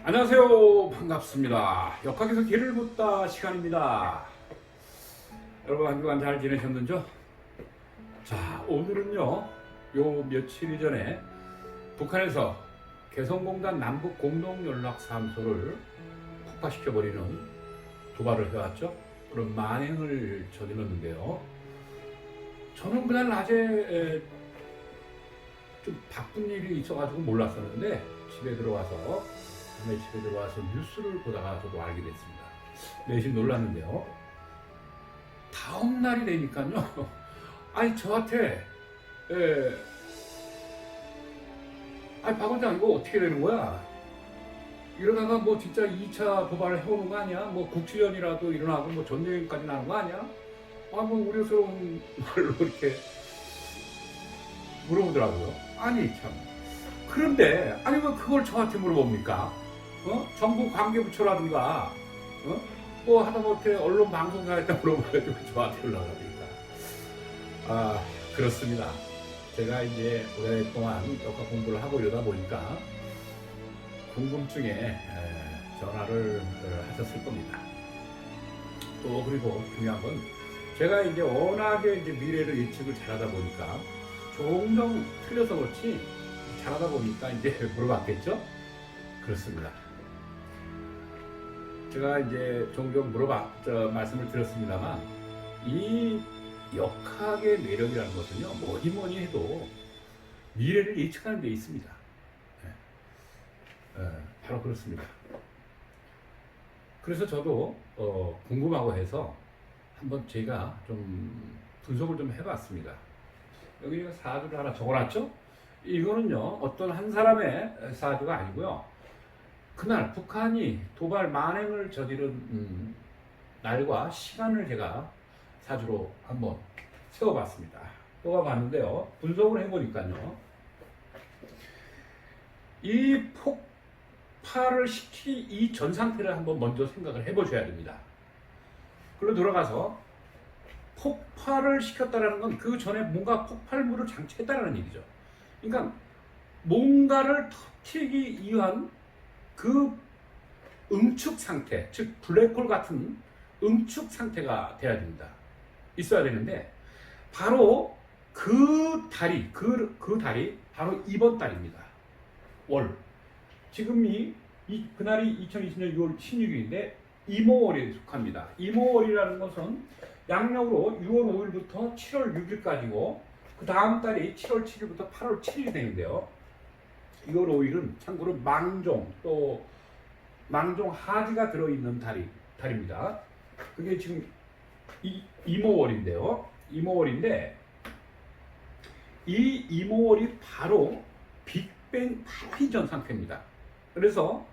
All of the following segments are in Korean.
안녕하세요. 반갑습니다. 역학에서 길을 묻다 시간입니다. 여러분 한 주간 잘 지내셨는죠? 자, 오늘은요, 요 며칠 전에 북한에서 개성공단 남북 공동연락사무소를 폭파시켜버리는 도발을 해왔죠. 그런 만행을 저질렀는데요. 저는 그날 낮에 좀 바쁜 일이 있어가지고 몰랐었는데 집에 들어와서 뉴스를 보다가 저도 알게 됐습니다. 내심 놀랐는데요. 다음 날이 되니까요. 아니 저한테 박 원장 이거 어떻게 되는 거야? 이러다가 뭐 진짜 2차 도발을 해오는 거 아니야? 뭐 국지연이라도 일어나고 뭐 전쟁까지 나는 거 아니야? 뭐 우려스러운 말로 이렇게 물어보더라고요. 아니 참. 그런데 아니 왜 그걸 저한테 물어봅니까? 정부 관계부처라든가 뭐 하다못해 언론 방송사에다 물어봐가지고 저한테 연락하니까 그렇습니다. 제가 이제 오랫동안 역학 공부를 하고 이러다 보니까 궁금증에 전화를 하셨을 겁니다. 또 그리고 중요한 건 제가 이제 워낙에 이제 미래를 예측을 잘하다 보니까 종종 틀려서 그렇지 잘하다 보니까 이제 물어봤겠죠? 그렇습니다. 제가 이제 종종 말씀을 드렸습니다만 이 역학의 매력이라는 것은요, 뭐니 해도 미래를 예측하는 데 있습니다. 바로 그렇습니다. 그래서 저도 궁금하고 해서 한번 제가 좀 분석을 좀 해봤습니다. 여기 사주를 하나 적어놨죠? 이거는요, 어떤 한 사람의 사주가 아니고요. 그날 북한이 도발 만행을 저지른 날과 시간을 제가 사주로 한번 세워봤습니다. 뽑아봤는데요. 분석을 해보니까요. 이 폭발을 시킨 이 전 상태를 한번 먼저 생각을 해보셔야 됩니다. 그리고 들어가서 폭발을 시켰다는 건 그 전에 뭔가 폭발물을 장치했다는 얘기죠. 그러니까 뭔가를 터뜨리기 위한 그 응축 상태, 즉 블랙홀 같은 응축 상태가 돼야 됩니다. 있어야 되는데 바로 그 달이 바로 이번 달입니다. 월. 지금 그날이 2020년 6월 16일인데 이모월에 속합니다. 이모월이라는 것은 양력으로 6월 5일부터 7월 6일까지고 그 다음 달이 7월 7일부터 8월 7일이 되는데요. 6월 5일은 참고로 망종 하지가 들어있는 달입니다. 그게 지금 이모월인데요. 이모월인데 이 이모월이 바로 빅뱅 바로 이전 상태입니다. 그래서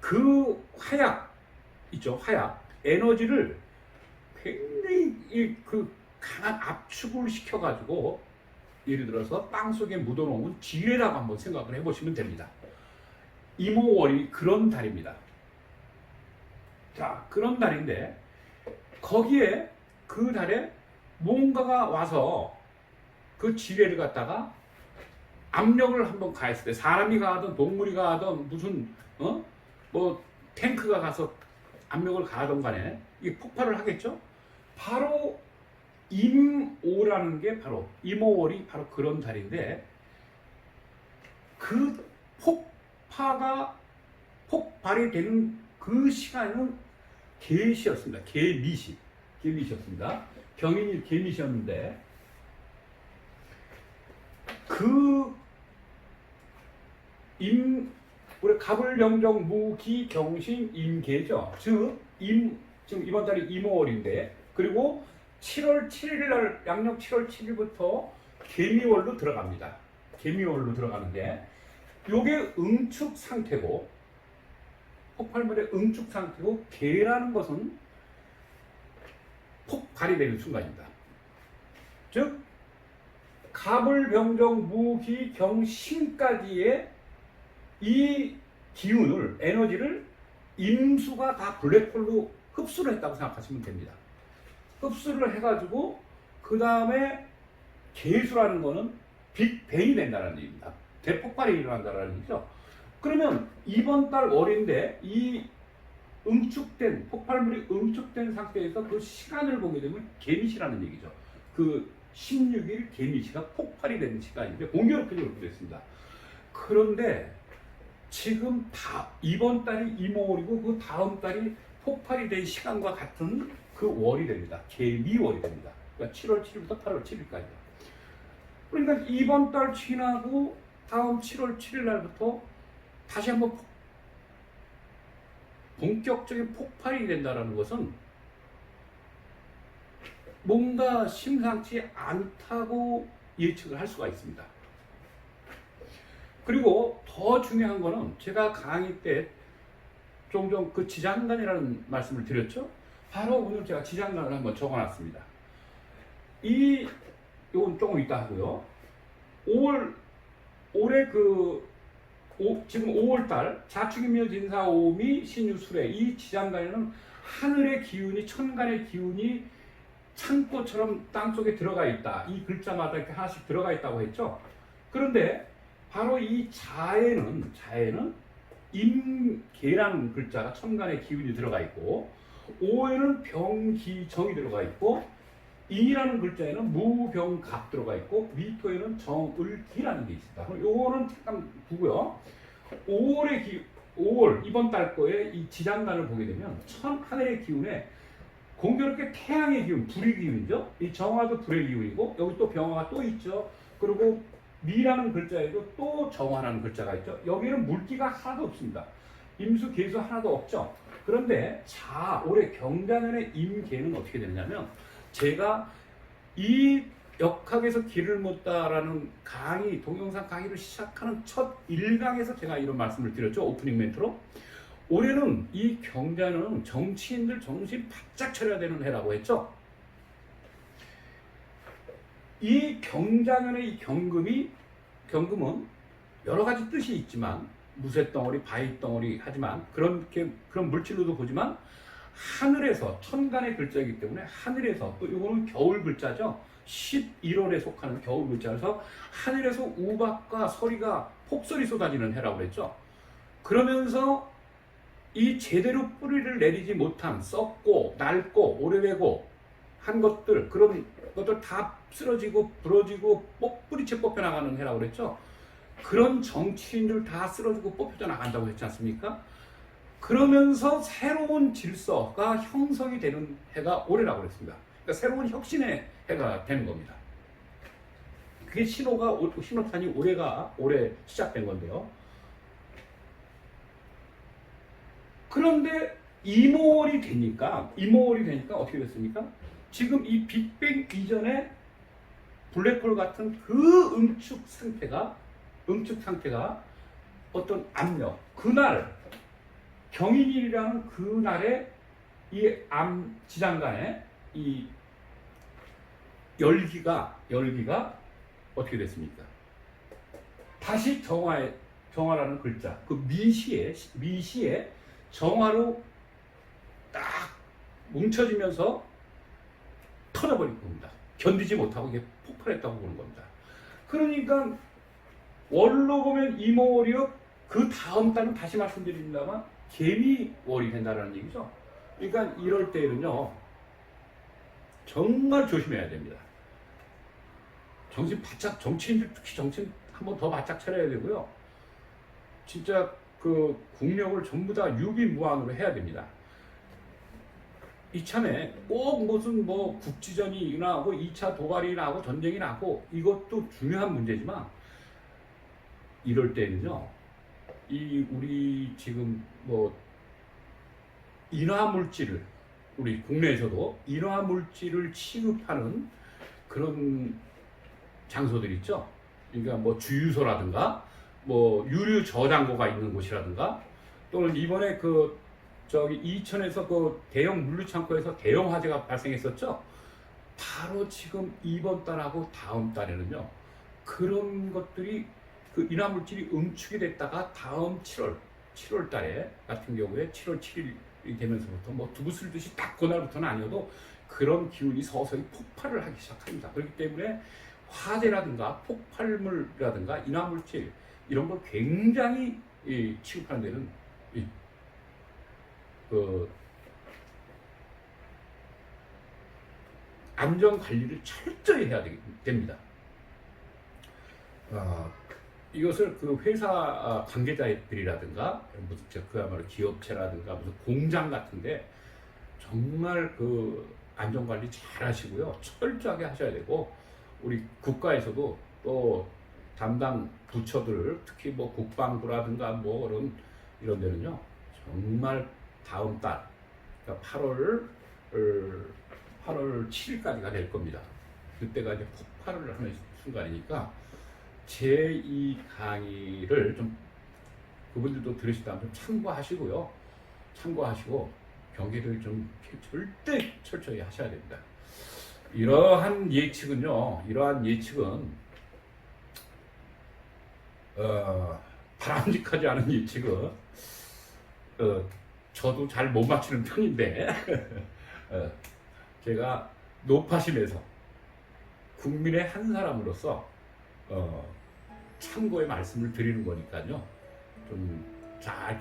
그 화약 있죠. 화약 에너지를 굉장히 그 강한 압축을 시켜가지고 예를 들어서 땅 속에 묻어놓은 지뢰라고 한번 생각을 해보시면 됩니다. 이모월이 그런 달입니다. 자, 그런 달인데 거기에 그 달에 뭔가가 와서 그 지뢰를 갖다가 압력을 한번 가했을 때 사람이 가하든 동물이 가하든 무슨 뭐 탱크가 가서 압력을 가하던 간에 이게 폭발을 하겠죠? 바로 임오라는 게 바로 임오월이 바로 그런 달인데 그 폭발이 되는 그 시간은 개시였습니다. 개미시였습니다. 경인이 개미시였는데 우리 갑을병정 무기 경신 임계죠. 즉 지금 이번 달이 임오월인데 그리고 7월 7일 날 양력 7월 7일부터 개미월로 들어갑니다. 개미월로 들어가는데 요게 응축 상태고 폭발물의 응축 상태고 개라는 것은 폭발이 되는 순간입니다. 즉 갑을병정 무기 경신까지의 이 기운을 에너지를 임수가 다 블랙홀로 흡수를 했다고 생각하시면 됩니다. 흡수를 해가지고 그 다음에 개수라는 거는 빅뱅이 된다는 얘기입니다. 대폭발이 일어난다는 얘기죠. 그러면 이번 달 월인데 이 폭발물이 응축된 상태에서 그 시간을 보게 되면 개미시라는 얘기죠. 그 16일 개미시가 폭발이 되는 시간인데 공교롭게 그렇게 됐습니다. 그런데 지금 이번 달이 이모월이고 그 다음 달이 폭발이 된 시간과 같은 그 월이 됩니다. 개미월이 됩니다. 그러니까 7월 7일부터 8월 7일까지. 그러니까 이번 달 지나고 다음 7월 7일 날부터 다시 한번 본격적인 폭발이 된다는 것은 뭔가 심상치 않다고 예측을 할 수가 있습니다. 그리고 더 중요한 거는 제가 강의 때 종종 그 지장간이라는 말씀을 드렸죠. 바로 오늘 제가 지장간을 한번 적어놨습니다. 이건 조금 이따 하고요. 올해 지금 5월달 자축인묘 진사오미 신유술에 이 지장간에는 하늘의 기운이 천간의 기운이 창고처럼 땅속에 들어가 있다. 이 글자마다 이렇게 하나씩 들어가 있다고 했죠. 그런데 바로 이 자에는 임계라는 글자가 천간의 기운이 들어가 있고 오에는 병기정이 들어가 있고 인이라는 글자에는 무병갑 들어가 있고 미토에는 정을기라는 게 있습니다. 요거는 잠깐 두고요. 5월 이번 달 거에 이 지장간을 보게 되면 하늘의 기운에 공교롭게 태양의 기운, 불의 기운이죠. 이 정화도 불의 기운이고 여기 또 병화가 또 있죠. 그리고 미라는 글자에도 또 정화라는 글자가 있죠. 여기는 물기가 하나도 없습니다. 임수, 계수 하나도 없죠. 그런데 올해 경자년의 임계는 어떻게 되냐면 제가 이 역학에서 길을 묻다라는 동영상 강의를 시작하는 첫 1강에서 제가 이런 말씀을 드렸죠. 오프닝 멘트로. 올해는 이 경자는 정치인들 정신 바짝 차려야 되는 해라고 했죠. 이 경자년의 이 경금은 여러 가지 뜻이 있지만 무쇠덩어리, 바위덩어리 하지만 그런 물질로도 보지만 하늘에서 천간의 글자이기 때문에 하늘에서 또 이거는 겨울 글자죠. 11월에 속하는 겨울 글자라서 하늘에서 우박과 서리가 폭설이 쏟아지는 해라고 그랬죠. 그러면서 이 제대로 뿌리를 내리지 못한 썩고 낡고 오래되고 한 것들 그런 것들 다 쓰러지고 부러지고 뿌리채 뽑혀나가는 해라고 그랬죠. 그런 정치인들 다 쓰러지고 뽑혀 나간다고 했지 않습니까? 그러면서 새로운 질서가 형성이 되는 해가 올해라고 그랬습니다. 그러니까 새로운 혁신의 해가 되는 겁니다. 그게 신호탄이 올해 시작된 건데요. 그런데 이모월이 되니까 어떻게 됐습니까? 지금 이 빅뱅 이전에 블랙홀 같은 그 응축 상태가 어떤 압력, 그날 경인일이라는 그날에 이 지장간에 이 열기가 어떻게 됐습니까? 다시 정화라는 글자, 그 미시에 정화로 딱 뭉쳐지면서 터져버린 겁니다. 견디지 못하고 이게 폭발했다고 보는 겁니다. 그러니까 월로 보면 이모월이요. 그 다음 달은 다시 말씀드립니다만 개미월이 된다는 얘기죠. 그러니까 이럴 때는요 정말 조심해야 됩니다. 정치인들 특히 정치인 한번 더 바짝 차려야 되고요. 진짜 그 국력을 전부 다 유비무환으로 해야 됩니다. 이참에 꼭 무슨 국지전이 일어나고 2차 도발이 나고 전쟁이 나고 이것도 중요한 문제지만 이럴 때는요 우리 지금 인화물질을 우리 국내에서도 인화물질을 취급하는 그런 장소들 있죠. 그러니까 주유소라든가 유류 저장고가 있는 곳이라든가 또는 이번에 이천에서 대형 물류창고에서 대형 화재가 발생했었죠. 바로 지금 이번 달하고 다음 달에는요 그런 것들이 인화물질이 응축이 됐다가 다음 7월 달에 같은 경우에 7월 7일이 되면서부터 두부 쓸듯이 딱 그날부터는 아니어도 그런 기운이 서서히 폭발을 하기 시작합니다. 그렇기 때문에 화재라든가 폭발물이라든가 인화물질 이런 걸 굉장히 이 취급하는 데는 그 안전 관리를 철저히 해야 됩니다. 이것을 그 회사 관계자들이라든가 무슨 그야말로 기업체라든가 무슨 공장 같은데 정말 그 안전 관리 잘 하시고요. 철저하게 하셔야 되고, 우리 국가에서도 또 담당 부처들, 특히 뭐 국방부라든가 뭐 이런 데는요, 정말 다음 달, 그러니까 8월 7일까지가 될 겁니다. 그때가 이제 폭발을 하는 순간이니까 제2 강의를 좀 그분들도 들으시다면 좀 참고하시고 경계를 좀 절대 철저히 하셔야 됩니다. 이러한 예측은 바람직하지 않은 예측은 저도 잘 못 맞추는 편인데 제가 높아심에서 국민의 한 사람으로서 참고의 말씀을 드리는 거니까요. 좀 잘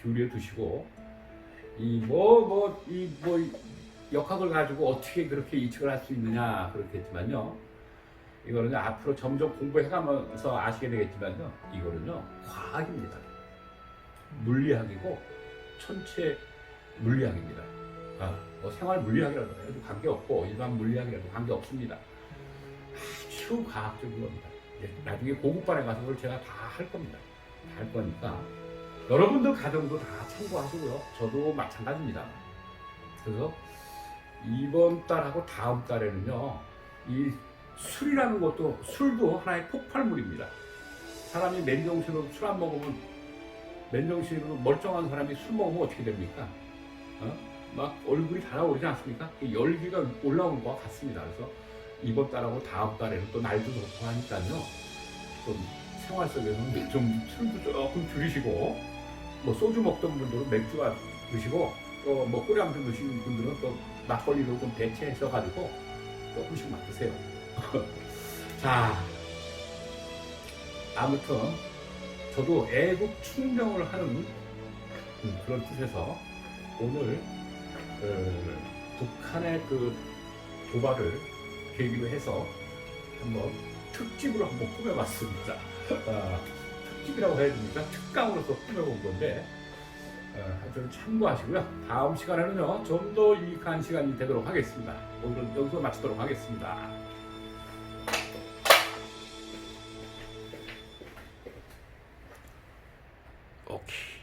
기울여 두시고, 이 역학을 가지고 어떻게 그렇게 예측을 할 수 있느냐 그렇겠지만요. 이거는 앞으로 점점 공부해가면서 아시게 되겠지만요. 이거는요, 과학입니다. 물리학이고 천체 물리학입니다. 뭐 생활 물리학이라도 해도 관계없고 일반 물리학이라도 관계없습니다. 아주 과학적인 겁니다. 나중에 고급반에 가서 그걸 제가 다 할 겁니다. 다 할 거니까 여러분들 가정도 다 참고하시고요. 저도 마찬가지입니다. 그래서 이번 달하고 다음 달에는요, 이 술이라는 것도, 술도 하나의 폭발물입니다. 사람이 맨정신으로 술 안 먹으면, 맨정신으로 멀쩡한 사람이 술 먹으면 어떻게 됩니까? 막 얼굴이 달아오르지 않습니까? 열기가 올라오는 것과 같습니다. 그래서 이번 달하고 다음 달에는 또 날도 좋고 하니까요, 좀 생활 속에서는 좀 술도 조금 줄이시고, 뭐 소주 먹던 분들은 맥주가 드시고, 또 뭐 꼬량주 드시는 분들은 또 막걸리로 좀 대체하셔가지고 조금씩 맡으세요. 자, 아무튼 저도 애국 충정을 하는 그런 뜻에서 오늘 북한의 그 도발을 계기로 해서 한번 특집으로 한번 꾸며봤습니다. 특집이라고 해야 됩니까? 특강으로서 꾸며본 건데, 좀 참고하시고요. 다음 시간에는요, 좀 더 유익한 시간이 되도록 하겠습니다. 오늘은 여기서 마치도록 하겠습니다. 오케이.